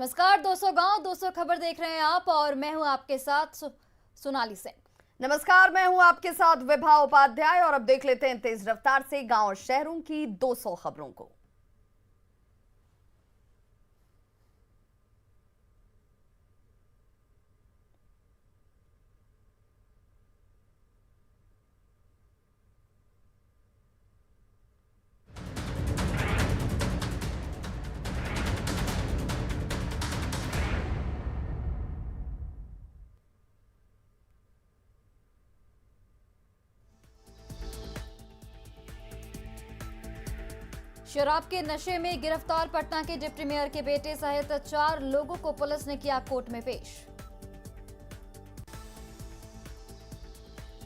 नमस्कार, 200 गांव 200 खबर देख रहे हैं आप और मैं हूं आपके साथ सोनाली सिंह। नमस्कार, मैं हूं आपके साथ विभा उपाध्याय और अब देख लेते हैं तेज रफ्तार से गांव और शहरों की 200 खबरों को। शराब के नशे में गिरफ्तार पटना के डिप्टी मेयर के बेटे सहित 4 लोगों को पुलिस ने किया कोर्ट में पेश।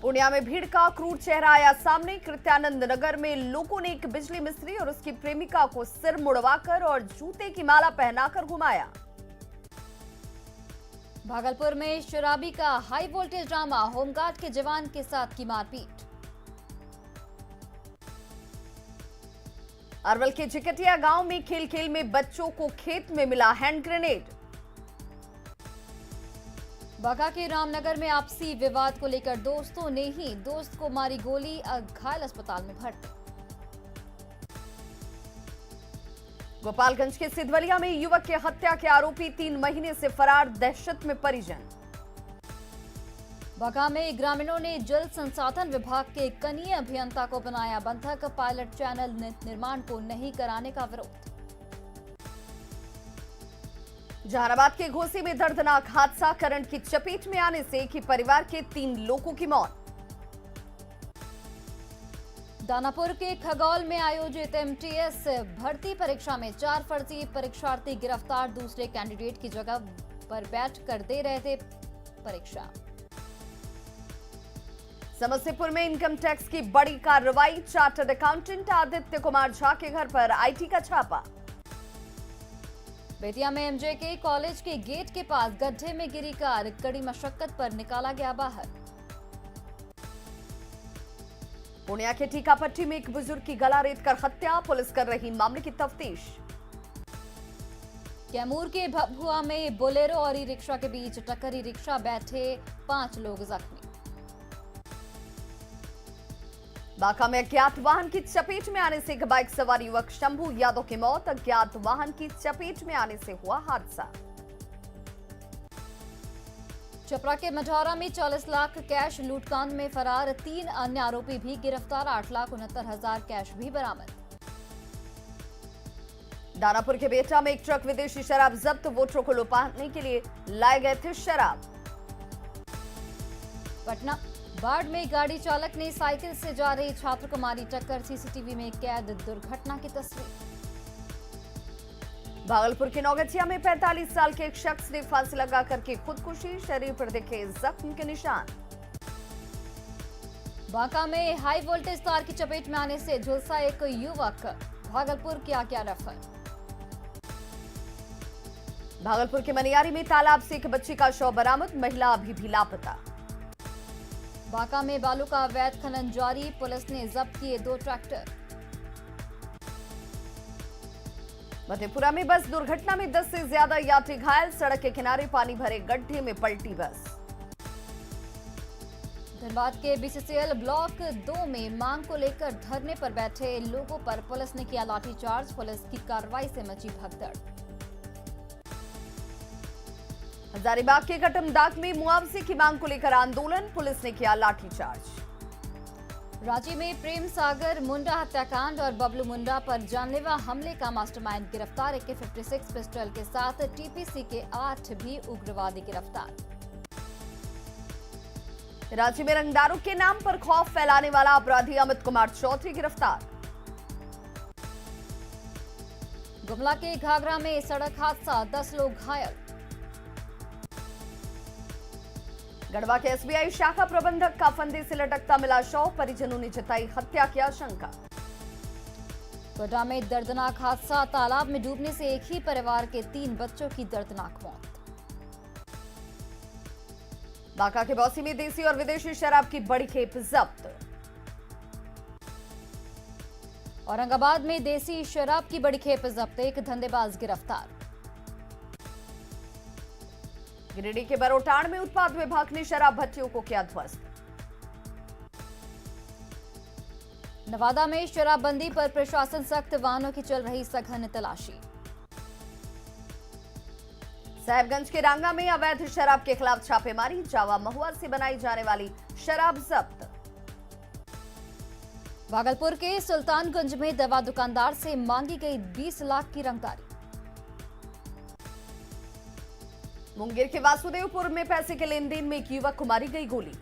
पूर्णिया में भीड़ का क्रूर चेहरा आया सामने। कृत्यानंद नगर में लोगों ने एक बिजली मिस्त्री और उसकी प्रेमिका को सिर मुड़वाकर और जूते की माला पहनाकर घुमाया। भागलपुर में शराबी का हाई वोल्टेज ड्रामा, होमगार्ड के जवान के साथ की मारपीट। अरवल के चिकटिया गांव में खेल खेल में बच्चों को खेत में मिला हैंड ग्रेनेड। बांका के रामनगर में आपसी विवाद को लेकर दोस्तों ने ही दोस्त को मारी गोली, घायल अस्पताल में भर्ती। गोपालगंज के सिधवलिया में युवक की हत्या के आरोपी 3 महीने से फरार, दहशत में परिजन। बांका में ग्रामीणों ने जल संसाधन विभाग के कनीय अभियंता को बनाया बंधक, पायलट चैनल निर्माण को नहीं कराने का विरोध। जहानाबाद के घोसी में दर्दनाक हादसा, करंट की चपेट में आने से एक ही परिवार के 3 लोगों की मौत। दानापुर के खगौल में आयोजित एमटीएस भर्ती परीक्षा में 4 फर्जी परीक्षार्थी गिरफ्तार, दूसरे कैंडिडेट की जगह पर बैठ कर दे रहे थे परीक्षा। समस्तीपुर में इनकम टैक्स की बड़ी कार्रवाई, चार्टर्ड अकाउंटेंट आदित्य कुमार झा के घर पर आईटी का छापा। बेतिया में एमजेके कॉलेज के गेट के पास गड्ढे में गिरी कार, कड़ी मशक्कत पर निकाला गया बाहर। पूर्णिया के टीकापट्टी में एक बुजुर्ग की गला रेतकर हत्या, पुलिस कर रही मामले की तफ्तीश। कैमूर के भभुआ में बोलेरो और ई रिक्शा के बीच टक्कर, ई रिक्शा बैठे 5 लोग जख्मी। बांका में अज्ञात वाहन की चपेट में आने से एक बाइक सवार युवक शंभू यादव की मौत, अज्ञात वाहन की चपेट में आने से हुआ हादसा। चपरा के मझौरा में 40 लाख कैश लूटकांड में फरार, 3 अन्य आरोपी भी गिरफ्तार, 8,69,000 कैश भी बरामद। दानापुर के बेटा में एक ट्रक विदेशी शराब जब्त, वोटरों को लुभाने के लिए लाए गए थे शराब। पटना बाढ़ में गाड़ी चालक ने साइकिल से जा रही छात्र को मारी टक्कर, सीसीटीवी में कैद दुर्घटना की तस्वीर। भागलपुर के नौगछिया में 45 साल के एक शख्स ने फांसी लगा करके खुदकुशी, शरीर पर दिखे जख्म के निशान। बांका में हाई वोल्टेज तार की चपेट में आने से झुलसा एक युवक, भागलपुर किया गया रेफर। भागलपुर के मनियारी में तालाब से एक बच्ची का शव बरामद, महिला अभी भी लापता। बांका में बालू का अवैध खनन जारी, पुलिस ने जब्त किए 2 ट्रैक्टर। मधेपुरा में बस दुर्घटना में 10 से ज्यादा यात्री घायल, सड़क के किनारे पानी भरे गड्ढे में पलटी बस। धनबाद के बीसीसीएल ब्लॉक 2 में मांग को लेकर धरने पर बैठे लोगों पर पुलिस ने किया लाठीचार्ज, पुलिस की कार्रवाई से मची भगदड़। हजारीबाग के कटमदाग में मुआवजे की मांग को लेकर आंदोलन, पुलिस ने किया लाठीचार्ज। रांची में प्रेम सागर मुंडा हत्याकांड और बबलू मुंडा पर जानलेवा हमले का मास्टरमाइंड गिरफ्तार, AK-56 पिस्टल के साथ टीपीसी के 8 भी उग्रवादी गिरफ्तार। रांची में रंगदारों के नाम पर खौफ फैलाने वाला अपराधी अमित कुमार चौधरी गिरफ्तार। गुमला के घाघरा में सड़क हादसा, 10 लोग घायल। गढ़वा के एसबीआई शाखा प्रबंधक का फंदे से लटकता मिला शव, परिजनों ने जताई हत्या की आशंका। गोड्डा में दर्दनाक हादसा, तालाब में डूबने से एक ही परिवार के 3 बच्चों की दर्दनाक मौत। बांका के बौसी में देसी और विदेशी शराब की बड़ी खेप जब्त। औरंगाबाद में देसी शराब की बड़ी खेप जब्त, एक धंधेबाज गिरफ्तार। गिरिडीह के बरोटाण में उत्पाद विभाग ने शराब भट्टियों को किया ध्वस्त। नवादा में शराबबंदी पर प्रशासन सख्त, वाहनों की चल रही सघन तलाशी। साहेबगंज के रांगा में अवैध शराब के खिलाफ छापेमारी, जावा महुआ से बनाई जाने वाली शराब जब्त। भागलपुर के सुल्तानगंज में दवा दुकानदार से मांगी गई 20 लाख की रंगदारी। मुंगेर के वासुदेवपुर में पैसे के लेन देन में एक युवक को मारी गई गोली।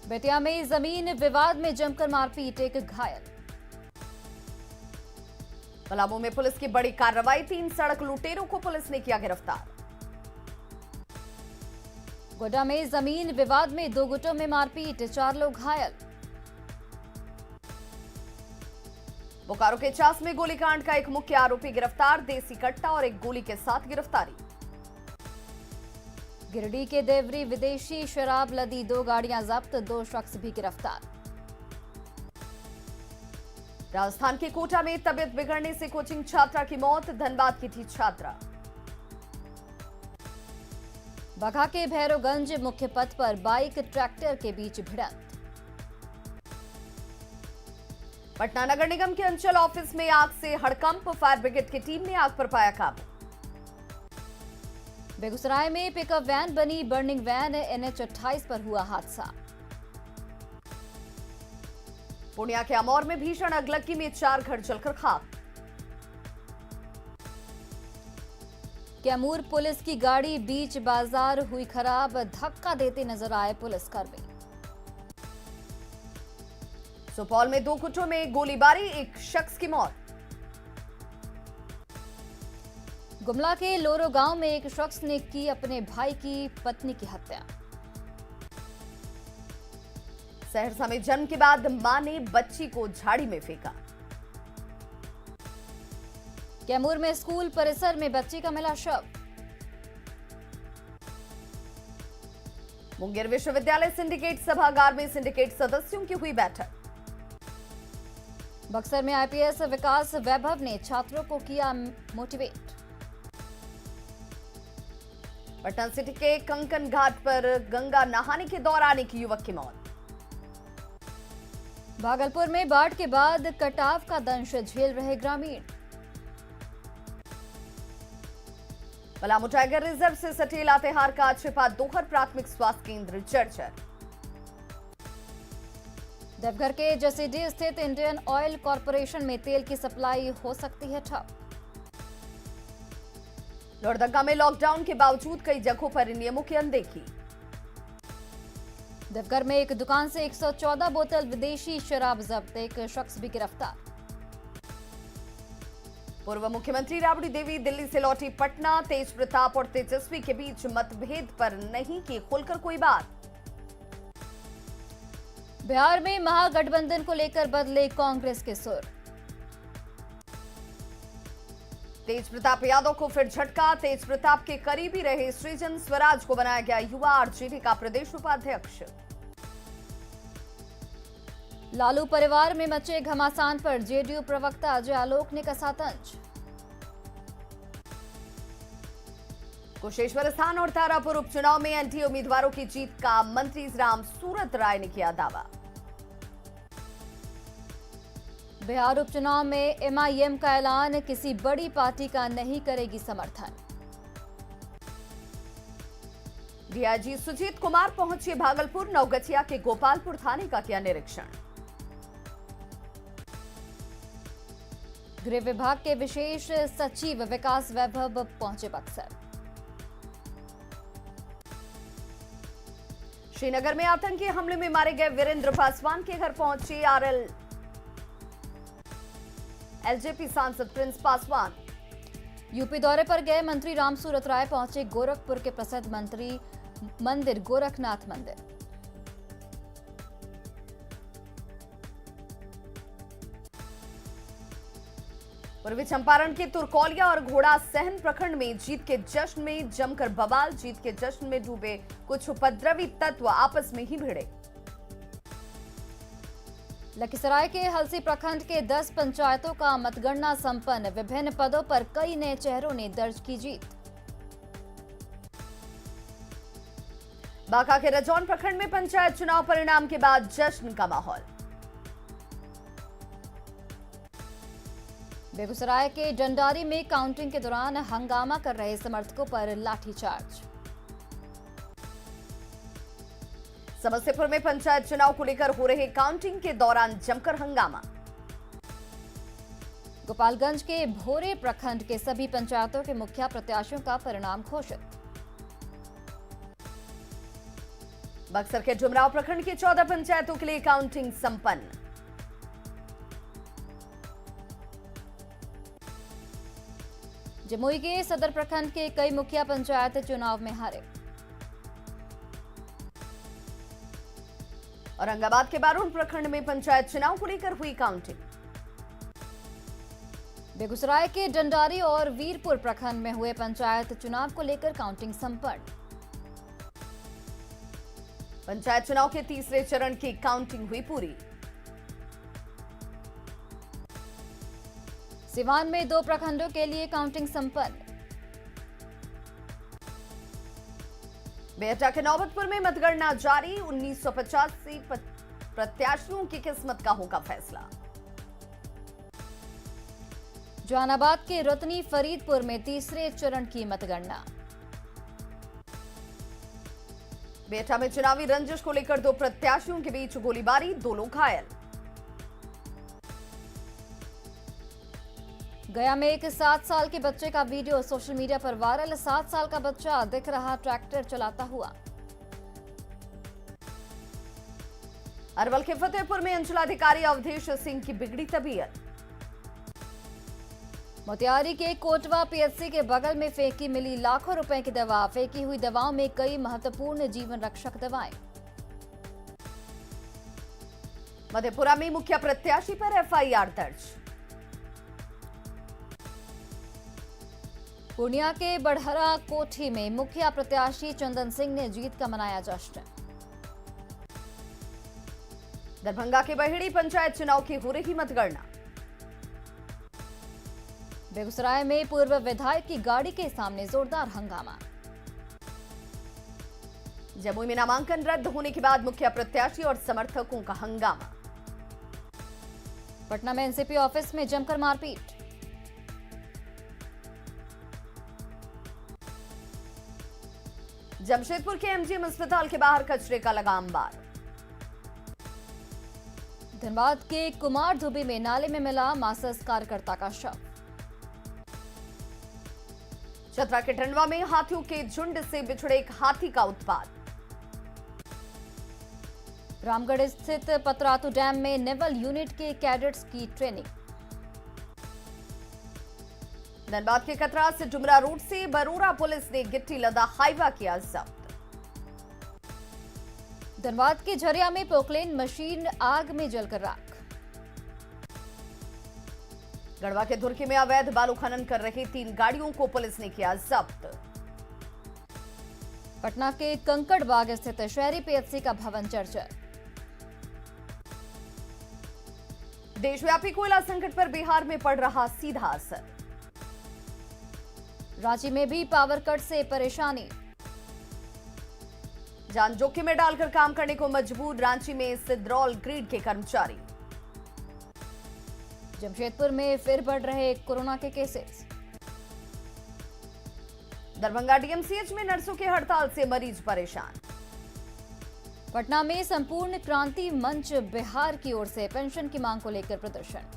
बेतिया में जमीन विवाद में जमकर मारपीट, एक घायल। पलामू में पुलिस की बड़ी कार्रवाई, 3 सड़क लुटेरों को पुलिस ने किया गिरफ्तार। गोड्डा में जमीन विवाद में 2 गुटों में मारपीट, 4 लोग घायल। बोकारो के चास में गोलीकांड का एक मुख्य आरोपी गिरफ्तार, देसी कट्टा और एक गोली के साथ गिरफ्तारी। गिरिडीह के देवरी विदेशी शराब लदी 2 गाड़ियां जब्त, 2 शख्स भी गिरफ्तार। राजस्थान के कोटा में तबीयत बिगड़ने से कोचिंग छात्रा की मौत, धनबाद की थी छात्रा। बघा के भैरवगंज मुख्य पथ पर बाइक ट्रैक्टर के बीच भिड़ंत। पटना नगर निगम के अंचल ऑफिस में आग से हड़कंप, फायर ब्रिगेड की टीम ने आग पर पाया काबू। बेगूसराय में पिकअप वैन बनी बर्निंग वैन, NH 28 पर हुआ हादसा। पूर्णिया के अमौर में भीषण अगलगी में 4 घर जलकर खाक। कैमूर पुलिस की गाड़ी बीच बाजार हुई खराब, धक्का देते नजर आए पुलिसकर्मी। सुपौल में 2 गुटों में गोलीबारी, 1 शख्स की मौत। गुमला के लोरो गांव में एक शख्स ने की अपने भाई की पत्नी की हत्या। सहरसा में जन्म के बाद मां ने बच्ची को झाड़ी में फेंका। कैमूर में स्कूल परिसर में बच्ची का मिला शव। मुंगेर विश्वविद्यालय सिंडिकेट सभागार में सिंडिकेट सदस्यों की हुई बैठक। बक्सर में IPS विकास वैभव ने छात्रों को किया मोटिवेट। पटना सिटी के कंकन घाट पर गंगा नहाने के दौरान एक युवक की मौत। भागलपुर में बाढ़ के बाद कटाव का दंश झेल रहे ग्रामीण। पलामू टाइगर रिजर्व से सटे लातेहार का छिपा दोहर प्राथमिक स्वास्थ्य केंद्र जर्जर। देवघर के जसीडीह स्थित इंडियन ऑयल कॉरपोरेशन में तेल की सप्लाई हो सकती है ठप। लोहरदगा में लॉकडाउन के बावजूद कई जगहों पर नियमों की अनदेखी। देवघर में एक दुकान से 114 बोतल विदेशी शराब जब्त, 1 शख्स भी गिरफ्तार। पूर्व मुख्यमंत्री राबड़ी देवी दिल्ली से लौटी पटना, तेज प्रताप और तेजस्वी के बीच मतभेद पर नहीं की खुलकर कोई बात। बिहार में महागठबंधन को लेकर बदले कांग्रेस के सुर। तेज प्रताप यादव को फिर झटका, तेज प्रताप के करीबी रहे सृजन स्वराज को बनाया गया युवा आरजेडी का प्रदेश उपाध्यक्ष। लालू परिवार में मचे घमासान पर जेडीयू प्रवक्ता अजय आलोक ने कसा तंज। कुशेश्वर स्थान और तारापुर उपचुनाव में एनडीए उम्मीदवारों की जीत का मंत्री राम सूरत राय ने किया दावा। बिहार उपचुनाव में MIM का ऐलान, किसी बड़ी पार्टी का नहीं करेगी समर्थन। डीआईजी सुजीत कुमार पहुंचे भागलपुर, नवगछिया के गोपालपुर थाने का किया निरीक्षण। गृह विभाग के विशेष सचिव विकास वैभव पहुंचे बक्सर। श्रीनगर में आतंकी हमले में मारे गए वीरेंद्र पासवान के घर पहुंचे एलजेपी सांसद प्रिंस पासवान। यूपी दौरे पर गए मंत्री राम सूरत राय पहुंचे गोरखपुर के प्रसिद्ध मंत्री मंदिर गोरखनाथ मंदिर। पूर्वी चंपारण के तुरकौलिया और घोड़ा सहन प्रखंड में जीत के जश्न में जमकर बवाल, जीत के जश्न में डूबे कुछ उपद्रवी तत्व आपस में ही भिड़े। लखीसराय के हलसी प्रखंड के 10 पंचायतों का मतगणना संपन्न, विभिन्न पदों पर कई नए चेहरों ने दर्ज की जीत। बांका के रजौन प्रखंड में पंचायत चुनाव परिणाम के बाद जश्न का माहौल। बेगूसराय के डंडारी में काउंटिंग के दौरान हंगामा कर रहे समर्थकों पर लाठीचार्ज। समस्तीपुर में पंचायत चुनाव को लेकर हो रहे काउंटिंग के दौरान जमकर हंगामा। गोपालगंज के भोरे प्रखंड के सभी पंचायतों के मुखिया प्रत्याशियों का परिणाम घोषित। बक्सर के डुमराव प्रखंड की 14 पंचायतों के लिए काउंटिंग संपन्न। जमुई के सदर प्रखंड के कई मुखिया पंचायत चुनाव में हारे। औरंगाबाद के बारूण प्रखंड में पंचायत चुनाव को लेकर हुई काउंटिंग। बेगूसराय के डंडारी और वीरपुर प्रखंड में हुए पंचायत चुनाव को लेकर काउंटिंग संपन्न। पंचायत चुनाव के तीसरे चरण की काउंटिंग हुई पूरी। सिवान में 2 प्रखंडों के लिए काउंटिंग संपन्न। बेहटा के नौबतपुर में मतगणना जारी। 1985 प्रत्याशियों की किस्मत का होगा फैसला। जहानाबाद के रतनी फरीदपुर में तीसरे चरण की मतगणना। बेहटा में चुनावी रंजिश को लेकर 2 प्रत्याशियों के बीच गोलीबारी, 2 लोग घायल। गया में एक 7 साल के बच्चे का वीडियो सोशल मीडिया पर वायरल। 7 साल का बच्चा दिख रहा ट्रैक्टर चलाता हुआ। अरवल के फतेहपुर में अंचलाधिकारी अवधेश सिंह की बिगड़ी तबीयत। मोतिहारी के कोटवा पीएचसी के बगल में फेंकी मिली लाखों रुपए की दवा। फेंकी हुई दवाओं में कई महत्वपूर्ण जीवन रक्षक दवाएं। मधेपुरा में मुखिया प्रत्याशी पर एफआईआर दर्ज। पूर्णिया के बड़हरा कोठी में मुखिया प्रत्याशी चंदन सिंह ने जीत का मनाया जश्न। दरभंगा के बहेड़ी पंचायत चुनाव की हो रही मतगणना। बेगूसराय में पूर्व विधायक की गाड़ी के सामने जोरदार हंगामा। जमुई में नामांकन रद्द होने के बाद मुखिया प्रत्याशी और समर्थकों का हंगामा। पटना में एनसीपी ऑफिस में जमकर मारपीट। जमशेदपुर के एमजीएम अस्पताल के बाहर कचरे का लगा अंबार। धनबाद के कुमार धुबी में नाले में मिला मार्क्सिस्ट कार्यकर्ता का शव। चतरा के टंडवा में हाथियों के झुंड से बिछड़े एक हाथी का उत्पात। रामगढ़ स्थित पतरातू डैम में नेवल यूनिट के कैडेट्स की ट्रेनिंग। धनबाद के कतरा से डुमरा रोड से बरोरा पुलिस ने गिट्टी लदा हाईवा किया जब्त। धनबाद के झरिया में पोकलेन मशीन आग में जलकर राख। गढ़वा के धुरकी में अवैध बालू खनन कर रही 3 गाड़ियों को पुलिस ने किया जब्त। पटना के कंकड़ बाग स्थित शहरी पीएचसी का भवन चर्चा। देशव्यापी कोयला संकट पर बिहार में पड़ रहा सीधा असर। रांची में भी पावर कट से परेशानी। जान जोखिम में डालकर काम करने को मजबूर रांची में सिद्रौल ग्रिड के कर्मचारी। जमशेदपुर में फिर बढ़ रहे कोरोना के केसेस। दरभंगा डीएमसीएच में नर्सों की हड़ताल से मरीज परेशान। पटना में संपूर्ण क्रांति मंच बिहार की ओर से पेंशन की मांग को लेकर प्रदर्शन।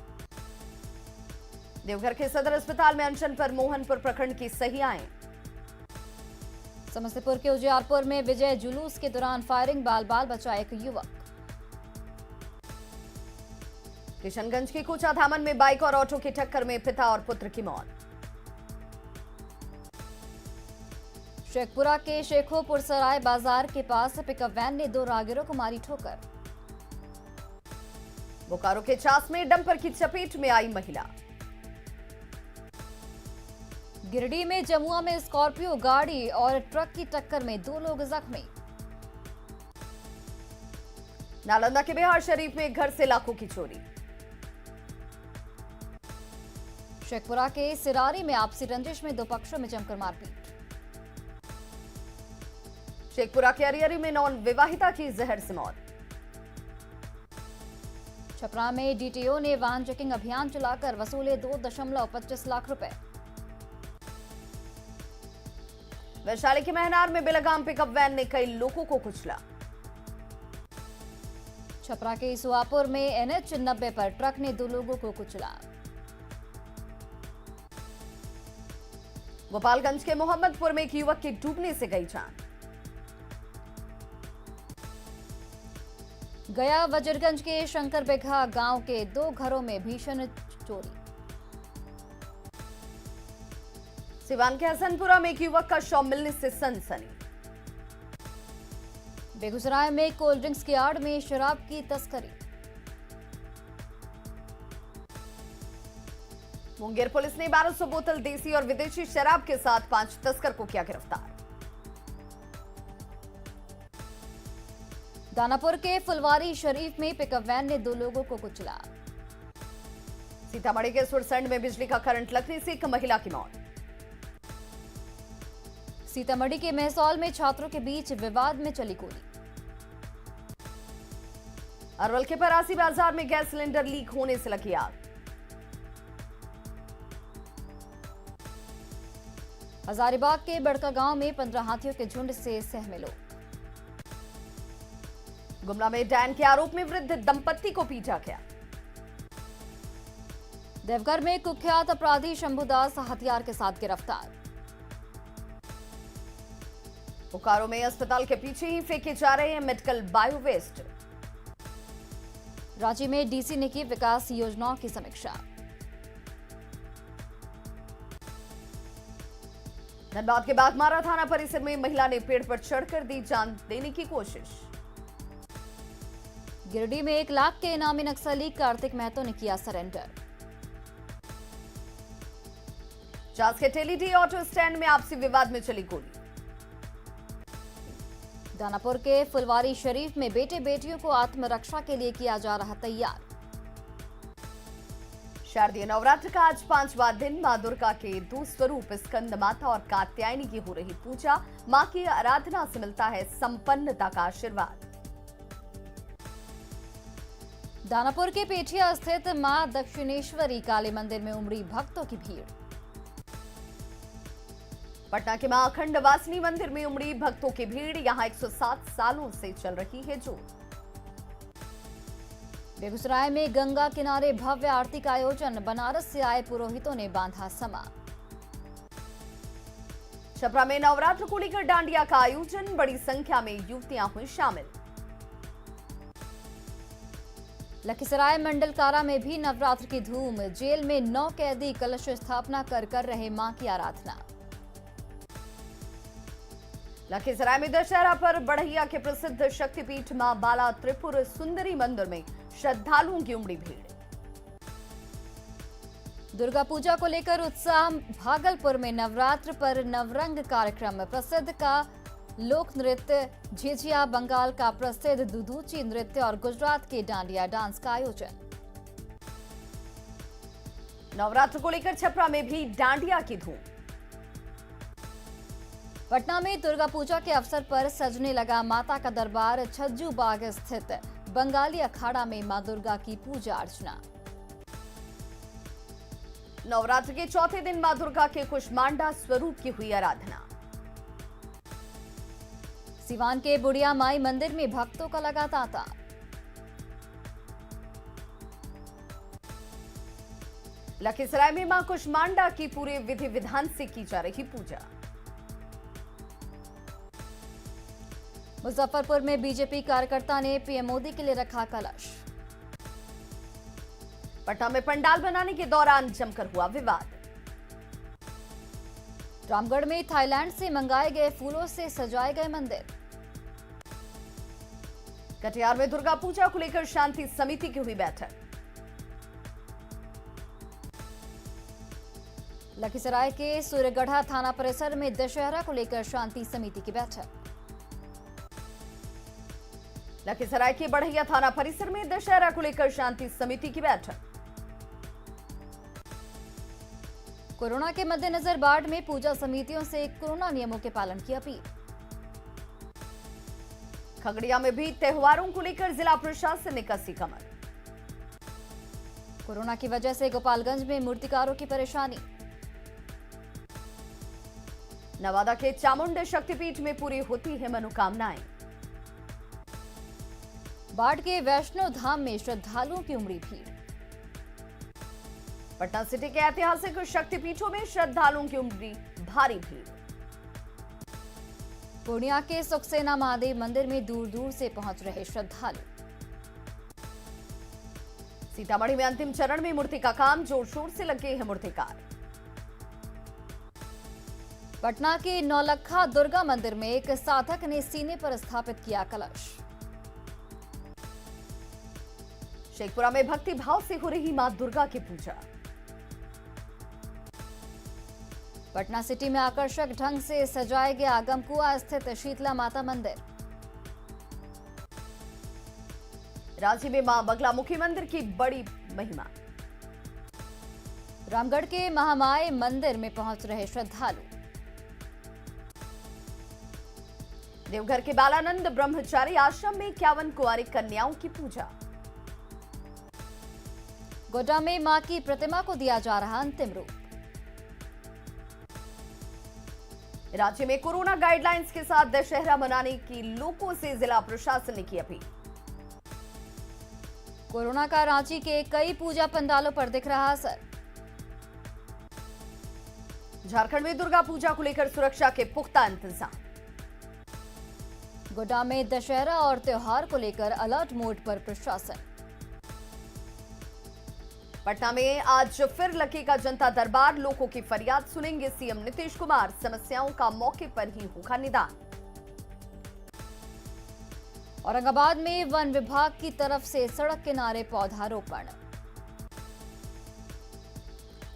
देवघर के सदर अस्पताल में अनशन पर मोहनपुर प्रखंड की सहियाएं। समस्तीपुर के उजियारपुर में विजय जुलूस के दौरान फायरिंग, बाल बाल बचा एक युवक। किशनगंज के कोचा धामन में बाइक और ऑटो की टक्कर में पिता और पुत्र की मौत। शेखपुरा के शेखोपुर सराय बाजार के पास पिकअप वैन ने 2 राहगीरों को मारी ठोकर। बोकारो के चास में डंपर की चपेट में आई महिला। गिरिडीह में जमुआ में स्कॉर्पियो गाड़ी और ट्रक की टक्कर में 2 लोग जख्मी। नालंदा के बिहार शरीफ में घर से लाखों की चोरी। शेखपुरा के सिरारी में आपसी रंजिश में 2 पक्षों में जमकर मारपीट। शेखपुरा के अरियरी में नॉन विवाहिता की जहर से मौत। छपरा में डीटीओ ने वाहन चेकिंग अभियान चलाकर वसूले 2.25 लाख रुपए। वैशाली के महनार में बेलगाम पिकअप वैन ने कई लोगों को कुचला। छपरा के सुहापुर में एनएच 90 पर ट्रक ने 2 लोगों को कुचला। गोपालगंज के मोहम्मदपुर में एक युवक की डूबने से गई जान। गया वजरगंज के शंकर बेघा गांव के 2 घरों में भीषण चोरी। सिवान के हसनपुरा में एक युवक का शव मिलने से सनसनी। बेगूसराय में कोल्ड ड्रिंक्स की आड़ में शराब की तस्करी। मुंगेर पुलिस ने 1200 बोतल देसी और विदेशी शराब के साथ 5 तस्कर को किया गिरफ्तार। दानापुर के फुलवारी शरीफ में पिकअप वैन ने 2 लोगों को कुचला। सीतामढ़ी के सुरसंड में बिजली का करंट लगने से एक महिला की मौत। सीतामढ़ी के महसौल में छात्रों के बीच विवाद में चली गोली। अरवल के परासी बाजार में गैस सिलेंडर लीक होने से लगी आग। हजारीबाग के बड़का गांव में 15 हाथियों के झुंड से सहमे लोग। गुमला में डैन के आरोप में वृद्ध दंपत्ति को पीटा गया। देवघर में कुख्यात अपराधी शंभुदास हथियार के साथ गिरफ्तार। बोकारो में अस्पताल के पीछे ही फेंके जा रहे हैं मेडिकल बायो वेस्ट। रांची में डीसी ने की विकास योजनाओं की समीक्षा। धनबाद के बागमारा थाना परिसर में महिला ने पेड़ पर चढ़कर दी जान देने की कोशिश। गिरिडीह में 1 लाख के इनामी नक्सली कार्तिक महतो ने किया सरेंडर। चास के टेलीडी ऑटो स्टैंड में आपसी विवाद में चली गोली। दानापुर के फुलवारी शरीफ में बेटे बेटियों को आत्मरक्षा के लिए किया जा रहा तैयार। शारदीय नवरात्र का आज 5वां दिन मां दुर्गा के 2 स्वरूप स्कंद माता और कात्यायनी की हो रही पूजा। मां की आराधना से मिलता है संपन्नता का आशीर्वाद। दानापुर के पेठिया स्थित मां दक्षिणेश्वरी काली मंदिर में उमड़ी भक्तों की भीड़। पटना के मां अखंड वासिनी मंदिर में उमड़ी भक्तों की भीड़। यहां 107 सालों से चल रही है जोत। बेगूसराय में गंगा किनारे भव्य आरती का आयोजन। बनारस से आए पुरोहितों ने बांधा समा। छपरा में नवरात्र को लेकर डांडिया का आयोजन। बड़ी संख्या में युवतियां हुई शामिल। लखीसराय मंडल कारा में भी नवरात्र की धूम। जेल में 9 कैदी कलश स्थापना कर रहे मां की आराधना। लखीसराय में दशहरा पर बढ़ैया के प्रसिद्ध शक्तिपीठ मां बाला त्रिपुर सुंदरी मंदिर में श्रद्धालुओं की उमड़ी भीड़। दुर्गा पूजा को लेकर उत्साह। भागलपुर में नवरात्र पर नवरंग कार्यक्रम। प्रसिद्ध का लोक नृत्य झिझिया, बंगाल का प्रसिद्ध दुधुची नृत्य और गुजरात के डांडिया डांस का आयोजन। नवरात्र को लेकर छपरा में भी डांडिया की धूम। पटना में दुर्गा पूजा के अवसर पर सजने लगा माता का दरबार। छज्जू बाग स्थित बंगाली अखाड़ा में मां दुर्गा की पूजा अर्चना। नवरात्र के चौथे दिन मां दुर्गा के कुष्मांडा स्वरूप की हुई आराधना। सिवान के बुढ़िया माई मंदिर में भक्तों का लगा तांता। लखीसराय में मां कुष्मांडा की पूरे विधि विधान से की जा रही पूजा। मुजफ्फरपुर में बीजेपी कार्यकर्ता ने पीएम मोदी के लिए रखा कलश। पटना में पंडाल बनाने के दौरान जमकर हुआ विवाद। रामगढ़ में थाईलैंड से मंगाए गए फूलों से सजाए गए मंदिर। कटिहार में दुर्गा पूजा को लेकर शांति समिति की हुई बैठक। लखीसराय के सूर्यगढ़ा थाना परिसर में दशहरा को लेकर शांति समिति की बैठक। लखीसराय के बढ़ैया थाना परिसर में दशहरा को लेकर शांति समिति की बैठक। कोरोना के मद्देनजर बाढ़ में पूजा समितियों से कोरोना नियमों के पालन की अपील। खगड़िया में भी त्योहारों को लेकर जिला प्रशासन ने कसी कमर। कोरोना की वजह से गोपालगंज में मूर्तिकारों की परेशानी। नवादा के चामुंड शक्तिपीठ में पूरी होती है मनोकामनाएं। बाढ़ के वैष्णो धाम में श्रद्धालुओं की उमड़ी भीड़। पटना सिटी के ऐतिहासिक शक्तिपीठों में श्रद्धालुओं की उमड़ी भारी भीड़। पूर्णिया के सुखसेना महादेव मंदिर में दूर दूर से पहुंच रहे श्रद्धालु। सीतामढ़ी में अंतिम चरण में मूर्ति का काम, जोर शोर से लगे हैं मूर्तिकार। पटना के नौलखा दुर्गा मंदिर में एक साधक ने सीने पर स्थापित किया कलश। शेखपुरा में भक्ति भाव से हो रही मां दुर्गा की पूजा। पटना सिटी में आकर्षक ढंग से सजाया गया आगमकुआ स्थित शीतला माता मंदिर। रांची में मां बगलामुखी मंदिर की बड़ी महिमा। रामगढ़ के महामाई मंदिर में पहुंच रहे श्रद्धालु। देवघर के बालानंद ब्रह्मचारी आश्रम में 51 कुंवारी कन्याओं की पूजा। गोड्डा में मां की प्रतिमा को दिया जा रहा अंतिम रूप। राज्य में कोरोना गाइडलाइंस के साथ दशहरा मनाने की लोगों से जिला प्रशासन ने की अपील। कोरोना का रांची के कई पूजा पंडालों पर दिख रहा असर। झारखंड में दुर्गा पूजा को लेकर सुरक्षा के पुख्ता इंतजाम। गोड्डा में दशहरा और त्योहार को लेकर अलर्ट मोड पर प्रशासन। पटना में आज फिर लगेगा जनता दरबार, लोगों की फरियाद सुनेंगे सीएम नीतीश कुमार, समस्याओं का मौके पर ही होगा निदान। औरंगाबाद में वन विभाग की तरफ से सड़क किनारे पौधारोपण।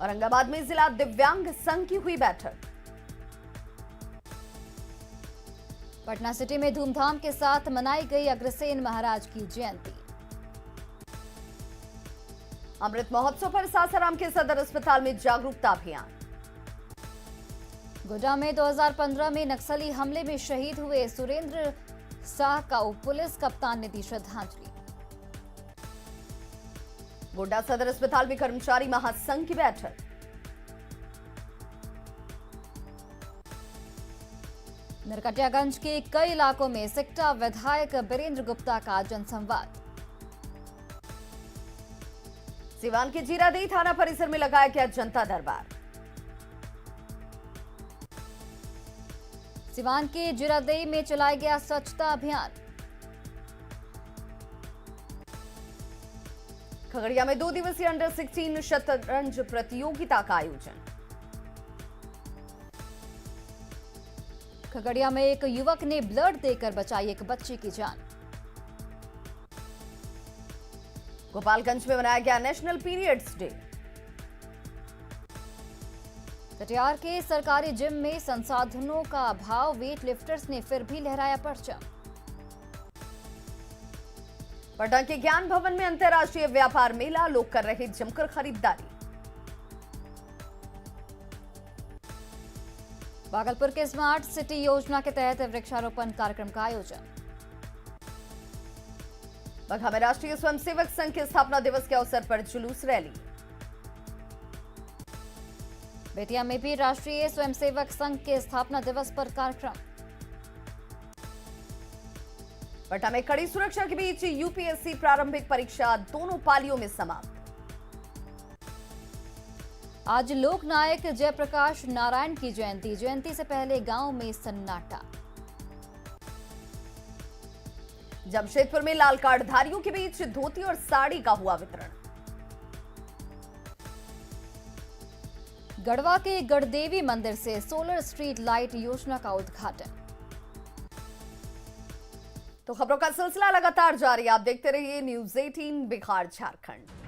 औरंगाबाद में जिला दिव्यांग संघ की हुई बैठक। पटना सिटी में धूमधाम के साथ मनाई गई अग्रसेन महाराज की जयंती। अमृत महोत्सव पर सासाराम के सदर अस्पताल में जागरूकता अभियान। गोड्डा में 2015 में नक्सली हमले में शहीद हुए सुरेंद्र शाह का उप पुलिस कप्तान ने दी श्रद्धांजलि। गोड्डा सदर अस्पताल में कर्मचारी महासंघ की बैठक। नरकटियागंज के कई इलाकों में सिकटा विधायक बीरेंद्र गुप्ता का जनसंवाद। सिवान के जीरादेई थाना परिसर में लगाया गया जनता दरबार। सिवान के जीरादेई में चलाया गया स्वच्छता अभियान। खगड़िया में 2 दिवसीय अंडर 16 शतरंज प्रतियोगिता का आयोजन। खगड़िया में एक युवक ने ब्लड देकर बचाई एक बच्चे की जान। गोपालगंज में मनाया गया नेशनल पीरियड्स डे। कटिहार के सरकारी जिम में संसाधनों का अभाव, वेट लिफ्टर्स ने फिर भी लहराया परचम। पटना के ज्ञान भवन में अंतर्राष्ट्रीय व्यापार मेला, लोग कर रहे जमकर खरीदारी। भागलपुर के स्मार्ट सिटी योजना के तहत वृक्षारोपण कार्यक्रम का आयोजन। बगहा में राष्ट्रीय स्वयंसेवक संघ के स्थापना दिवस के अवसर पर जुलूस रैली। बेतिया में भी राष्ट्रीय स्वयंसेवक संघ के स्थापना दिवस पर कार्यक्रम। पटना में कड़ी सुरक्षा के बीच यूपीएससी प्रारंभिक परीक्षा दोनों पालियों में समाप्त। आज लोकनायक जयप्रकाश नारायण की जयंती। जयंती से पहले गांव में सन्नाटा। जमशेदपुर में लाल कार्डधारियों के बीच धोती और साड़ी का हुआ वितरण। गढ़वा के गढ़देवी मंदिर से सोलर स्ट्रीट लाइट योजना का उद्घाटन। तो खबरों का सिलसिला लगातार जारी, आप देखते रहिए न्यूज़ 18 बिहार झारखंड।